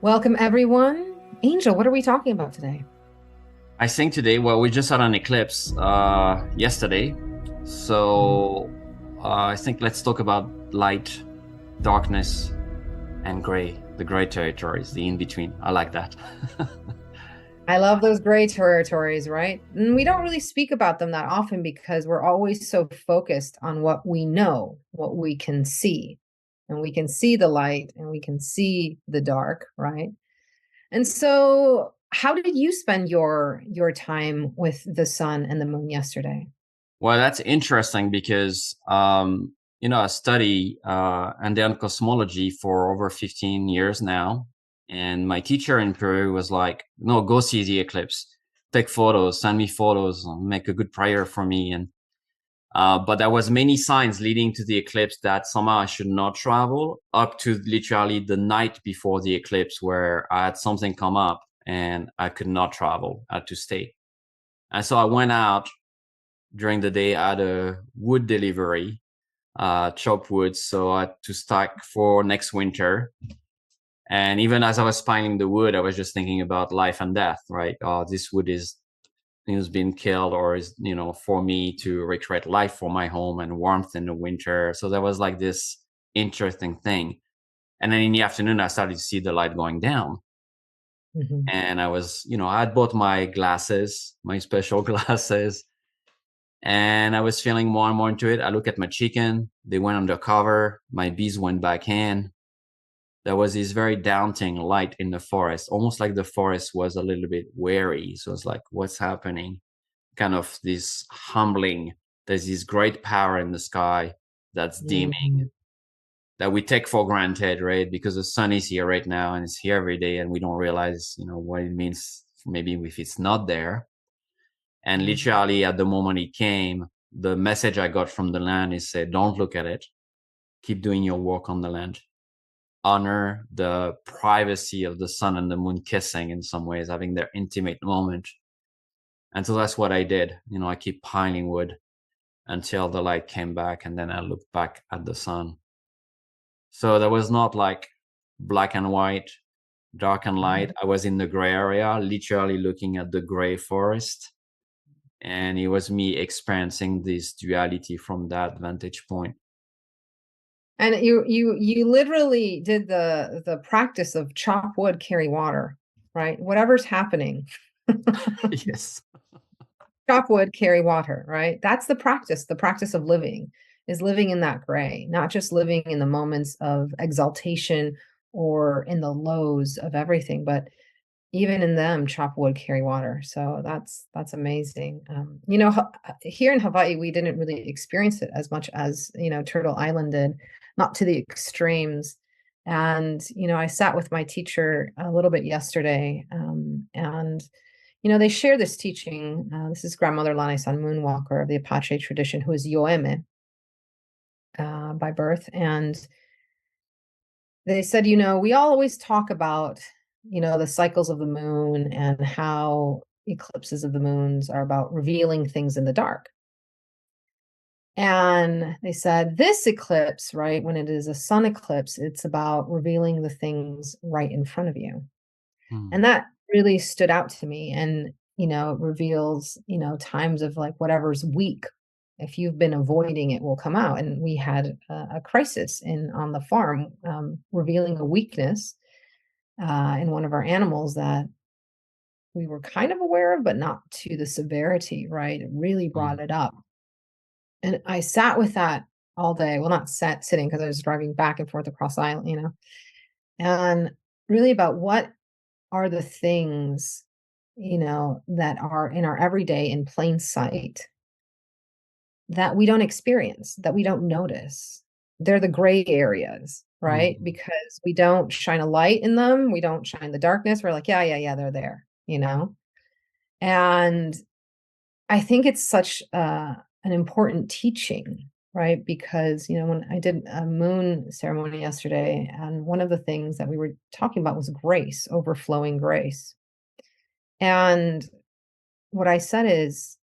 Welcome, everyone. Angel, what are we talking about today? I think today, well, we just had an eclipse yesterday. Mhm. So I think let's talk about light, darkness, and gray, the gray territories, the in between. I like that. I love those gray territories, right? And we don't really speak about them that often because we're always so focused on what we know, what we can see. And we can see the light and we can see the dark, right? And so, how did you spend your time with the sun and the moon yesterday? Well, that's interesting because, I study Andean cosmology for over 15 years now. And my teacher in Peru was like, no, go see the eclipse, take photos, send me photos, make a good prayer for me. But there was many signs leading to the eclipse that somehow I should not travel up to literally the night before the eclipse where I had something come up and I could not travel. I had to stay. And so I went out during the day. I had a wood delivery, chop wood. So I had to stack for next winter. And even as I was piling the wood, I was just thinking about life and death, right? Oh, this wood is being killed or is for me to recreate life for my home and warmth in the winter. So there was like this interesting thing. And then in the afternoon I started to see the light going down, Mhm. and I had bought my glasses, my special glasses, and I was feeling more and more into it. I look at my chicken, they went undercover, my bees went back in. There was this very daunting light in the forest, almost like the forest was a little bit wary. So it's like, what's happening? Kind of this humbling. There's this great power in the sky that's dimming, Mhm. that we take for granted, right? Because the sun is here right now and it's here every day, and we don't realize, what it means maybe if it's not there. And Mhm. literally at the moment it came, the message I got from the land is say, don't look at it. Keep doing your work on the land. Honor the privacy of the sun and the moon kissing in some ways, having their intimate moment. And so that's what I did. I keep piling wood until the light came back, and then I looked back at the sun. So there was not like black and white, dark and light. Mhm. I was in the gray area, literally looking at the gray forest. And it was me experiencing this duality from that vantage point. And you literally did the practice of chop wood, carry water, right? Whatever's happening, Yes. chop wood, carry water, right? That's the practice of living is living in that gray, not just living in the moments of exaltation or in the lows of everything, but even in them, chop wood, carry water. So that's amazing. Here in Hawaii, we didn't really experience it as much as Turtle Island did, not to the extremes. And I sat with my teacher a little bit yesterday, and they share this teaching. This is Grandmother Lanai-san Moonwalker of the Apache tradition, who is Yoeme by birth, and they said, we always talk about, the cycles of the moon and how eclipses of the moons are about revealing things in the dark. And they said, this eclipse, right, when it is a sun eclipse, it's about revealing the things right in front of you. Hmm. And that really stood out to me. And, it reveals, times of like whatever's weak. If you've been avoiding it, will come out. And we had a crisis on the farm, revealing a weakness in one of our animals that we were kind of aware of, but not to the severity, right? It really Hmm. brought it up. And I sat with that all day. Well, not sitting because I was driving back and forth across the island, and really about what are the things, that are in our everyday in plain sight that we don't experience, that we don't notice. They're the gray areas, right? Hmm. Because we don't shine a light in them. We don't shine the darkness. We're like, yeah, yeah, yeah, they're there. And I think it's such an important teaching, right? Because, when I did a moon ceremony yesterday, and one of the things that we were talking about was grace, overflowing grace. And what I said is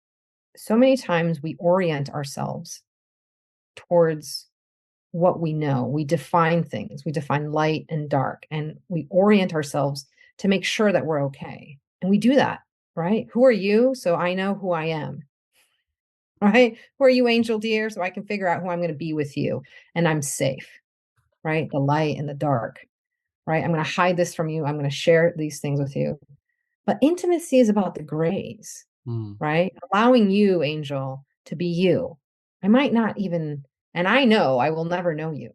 so many times we orient ourselves towards what we know. We define things. We define light and dark, and we orient ourselves to make sure that we're okay. And we do that, right? Who are you? So I know who I am, right? Who are you, angel dear? So I can figure out who I'm going to be with you and I'm safe, right? The light and the dark, right? I'm going to hide this from you. I'm going to share these things with you. But intimacy is about the grays, Mm, right? Allowing you, angel, to be you. I might not even, and I know I will never know you,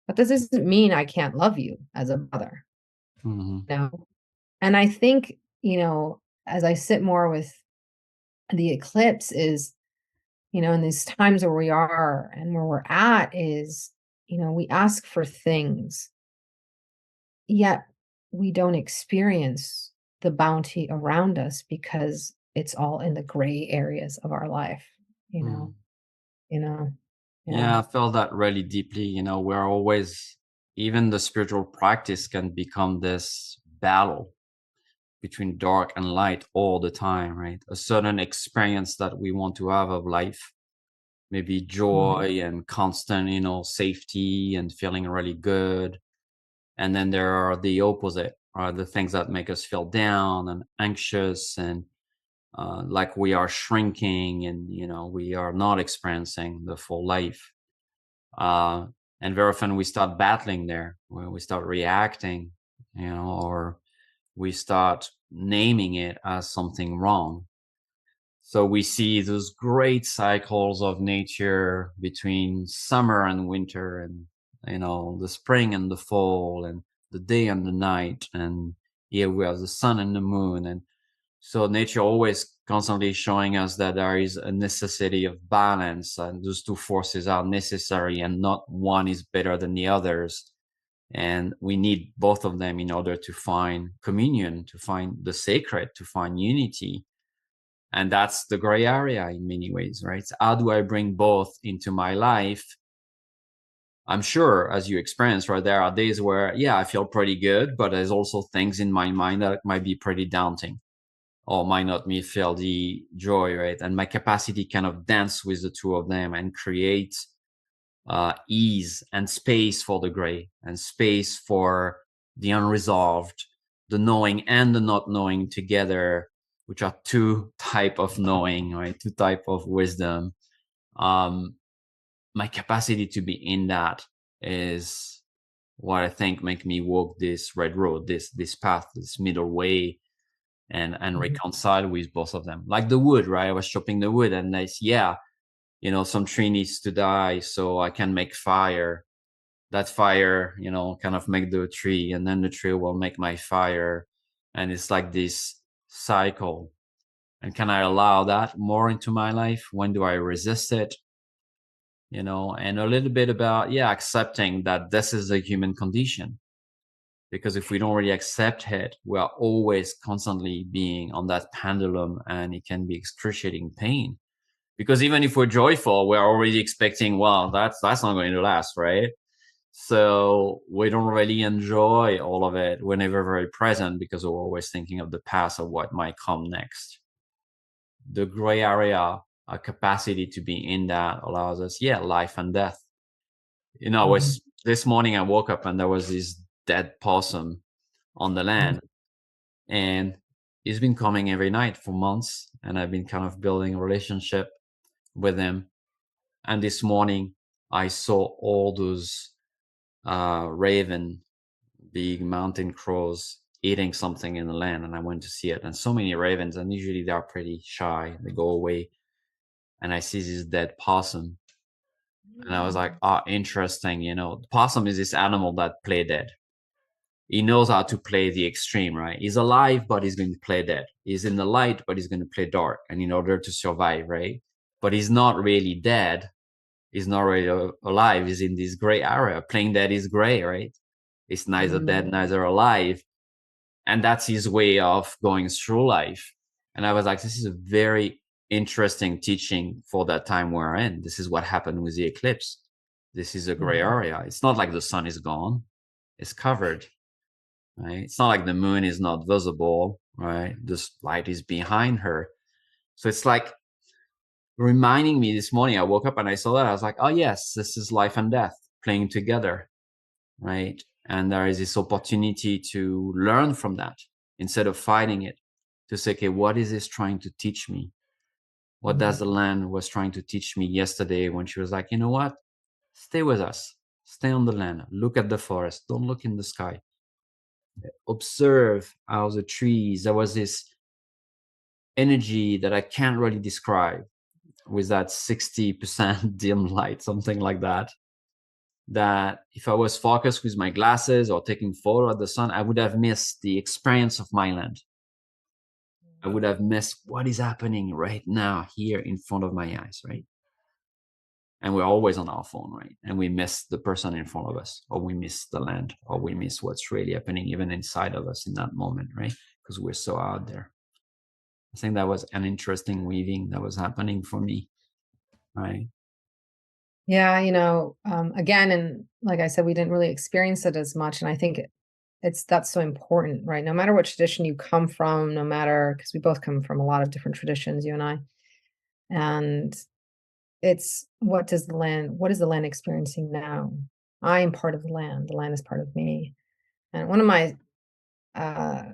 but this doesn't mean I can't love you as a brother. mhm, No. And I think, as I sit more with the eclipse is, in these times where we are and where we're at is, we ask for things, yet we don't experience the bounty around us because it's all in the gray areas of our life, you know, mm. you know, yeah. Yeah, I felt that really deeply. We're always, even the spiritual practice can become this battle between dark and light all the time, right? A certain experience that we want to have of life, maybe Mhm. joy and constant, safety and feeling really good. And then there are the opposite, are the things that make us feel down and anxious and like we are shrinking and, we are not experiencing the full life. Uh, and very often we start battling there, where we start reacting, or we start naming it as something wrong. So we see those great cycles of nature between summer and winter, and the spring and the fall, and the day and the night, and here we have the sun and the moon. And so nature always constantly showing us that there is a necessity of balance, and those two forces are necessary, and not one is better than the others. And we need both of them in order to find communion, to find the sacred, to find unity. And that's the gray area in many ways, right? So how do I bring both into my life? I'm sure, as you experience, right, there are days where, yeah, I feel pretty good, but there's also things in my mind that might be pretty daunting or might not me feel the joy, right? And my capacity kind of dance with the two of them and create ease and space for the gray and space for the unresolved, the knowing and the not knowing together, which are two type of knowing, right? Two type of wisdom. Um, my capacity to be in that is what I think make me walk this red road, this path, this middle way, and Mhm. reconcile with both of them. Like the wood, right? I was chopping the wood, and yeah, some tree needs to die so I can make fire. That fire, kind of make the tree, and then the tree will make my fire. And it's like this cycle. And can I allow that more into my life? When do I resist it? And a little bit about, yeah, accepting that this is a human condition. Because if we don't really accept it, we are always constantly being on that pendulum, and it can be excruciating pain. Because even if we're joyful, we're already expecting, well, that's not going to last, right? So we don't really enjoy all of it. We're never very present because we're always thinking of the past, of what might come next. The gray area, a capacity to be in that allows us, yeah, life and death. Mhm. Was this morning I woke up and there was this dead possum on the Mhm. land, and he's been coming every night for months, and I've been kind of building a relationship with him. And this morning I saw all those raven, big mountain crows eating something in the land, and I went to see it. And so many ravens, and usually they are pretty shy, they go away. And I see this dead possum, and I was like, oh, interesting. The possum is this animal that play dead. He knows how to play the extreme, right? He's alive, but he's going to play dead. He's in the light, but he's going to play dark, and in order to survive, right? But he's not really dead. He's not really alive. He's in this gray area. Playing dead is gray, right? It's neither dead, Mhm. neither alive. And that's his way of going through life. And I was like, this is a very interesting teaching for that time we're in. This is what happened with the eclipse. This is a gray Mhm. area. It's not like the sun is gone, it's covered, right? It's not like the moon is not visible, right? This light is behind her. So it's like reminding me this morning. I woke up and I saw that. I was like, oh yes, this is life and death playing together, right? And there is this opportunity to learn from that instead of fighting it, to say, okay, what is this trying to teach me? What does the land was trying to teach me yesterday when she was like, you know what? Stay with us. Stay on the land. Look at the forest. Don't look in the sky. Observe how the trees, there was this energy that I can't really describe with that 60% dim light, something like that. That if I was focused with my glasses or taking photo of the sun, I would have missed the experience of my land. I would have missed what is happening right now here in front of my eyes, right? And we're always on our phone, right? And we miss the person in front of us, or we miss the land, or we miss what's really happening even inside of us in that moment, right? Because we're so out there. I think that was an interesting weaving that was happening for me, right? Yeah, again, and like I said, we didn't really experience it as much. And I think that's so important, right? No matter what tradition you come from, no matter, because we both come from a lot of different traditions, you and I. And it's what is the land experiencing now? I am part of the land is part of me. And one of my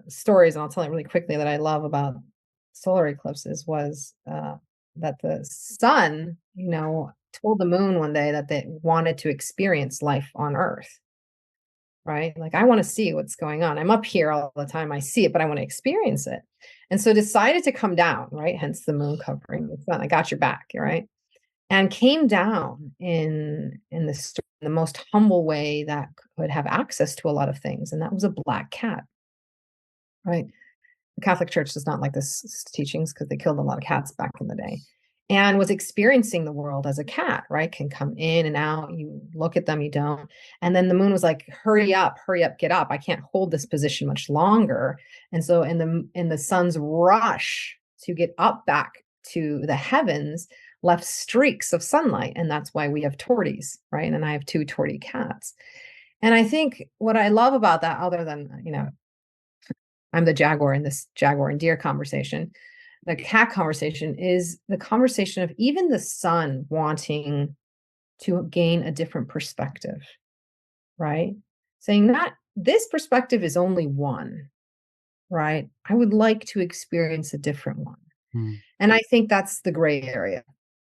stories, and I'll tell it really quickly, that I love about solar eclipses was that the sun, told the moon one day that they wanted to experience life on Earth, right? Like, I want to see what's going on. I'm up here all the time. I see it, but I want to experience it. And so decided to come down, right? Hence the moon covering the sun. I got your back, right? And came down in the most humble way that could have access to a lot of things. And that was a black cat, right? The Catholic Church does not like this teachings because they killed a lot of cats back in the day, and was experiencing the world as a cat, right? Can come in and out. You look at them, you don't. And then the moon was like, hurry up, get up. I can't hold this position much longer. And so in the sun's rush to get up back to the heavens, left streaks of sunlight. And that's why we have torties, right? And I have two tortie cats. And I think what I love about that, other than, I'm the Jaguar in this Jaguar and deer conversation, the cat conversation is the conversation of even the sun wanting to gain a different perspective, right? Saying that this perspective is only one, right? I would like to experience a different one. And I think that's the gray area,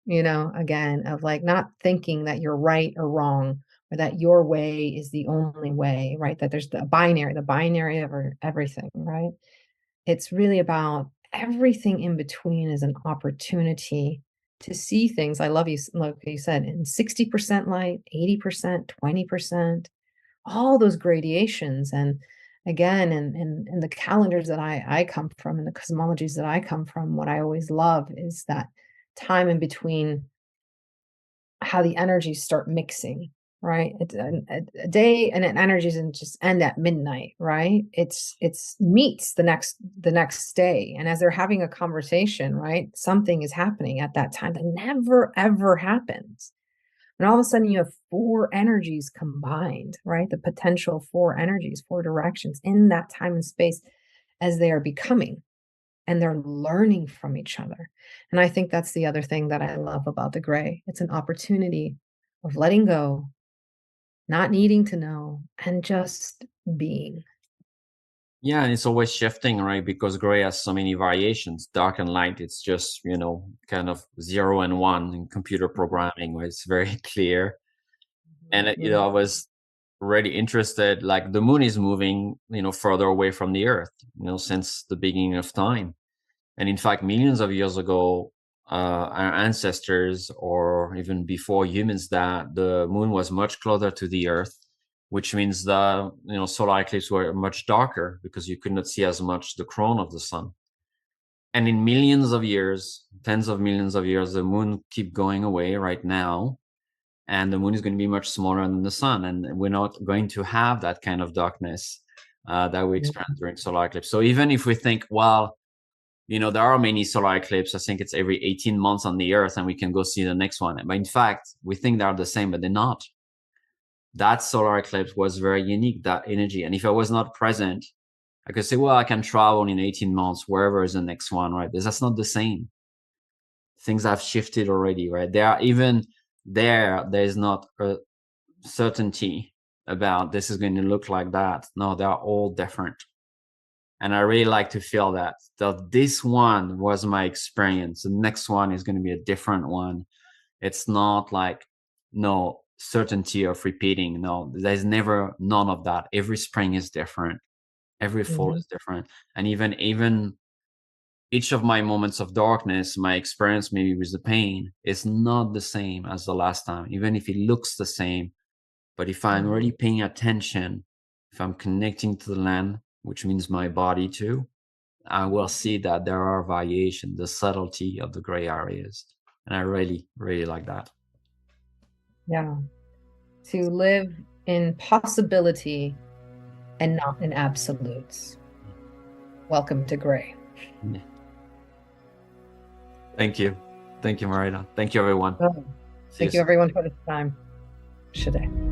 again, of like not thinking that you're right or wrong, or that your way is the only way, right? That there's the binary of everything, right? It's really about everything in between is an opportunity to see things. I love you, like you said, in 60% light, 80%, 20%, all those gradations. And again, in the calendars that I come from, and the cosmologies that I come from, what I always love is that time in between, how the energies start mixing, right? It's a day and an energy doesn't just end at midnight, right? It's meets the next day. And as they're having a conversation, right? Something is happening at that time that never ever happens. And all of a sudden you have four energies combined, right? The potential four energies, four directions in that time and space as they are becoming, and they're learning from each other. And I think that's the other thing that I love about the gray. It's an opportunity of letting go, not needing to know, and just being. Yeah, and it's always shifting, right? Because gray has so many variations. Dark and light, it's just, kind of 0 and 1 in computer programming, where it's very clear. And, I was really interested, like the moon is moving, further away from the earth, since the beginning of time. And in fact, millions of years ago, our ancestors, or even before humans, that the moon was much closer to the earth, which means the solar eclipses were much darker because you could not see as much the crown of the sun. And in millions of years, tens of millions of years, the moon keep going away right now, and the moon is going to be much smaller than the sun, and we're not going to have that kind of darkness that we experience during solar eclipse. So even if we think, well, there are many solar eclipses. I think it's every 18 months on the earth, and we can go see the next one. But in fact, we think they're the same, but they're not. That solar eclipse was very unique, that energy. And if I was not present, I could say, well, I can travel in 18 months, wherever is the next one, right? But that's not the same. things have shifted already, right? There are even there's not a certainty about this is going to look like that. No, they are all different. And I really like to feel that. So this one was my experience. The next one is going to be a different one. It's not like no certainty of repeating. No, there's never none of that. Every spring is different. Every fall is different. And even each of my moments of darkness, my experience maybe with the pain is not the same as the last time, even if it looks the same. But if I'm really paying attention, if I'm connecting to the land, which means my body too, I will see that there are variations, the subtlety of the gray areas. And I really, really like that. Yeah. To live in possibility and not in absolutes. Welcome to gray. Yeah. Thank you. Thank you, Marita. Thank you, everyone. Oh, thank you, everyone, for this time. Shade.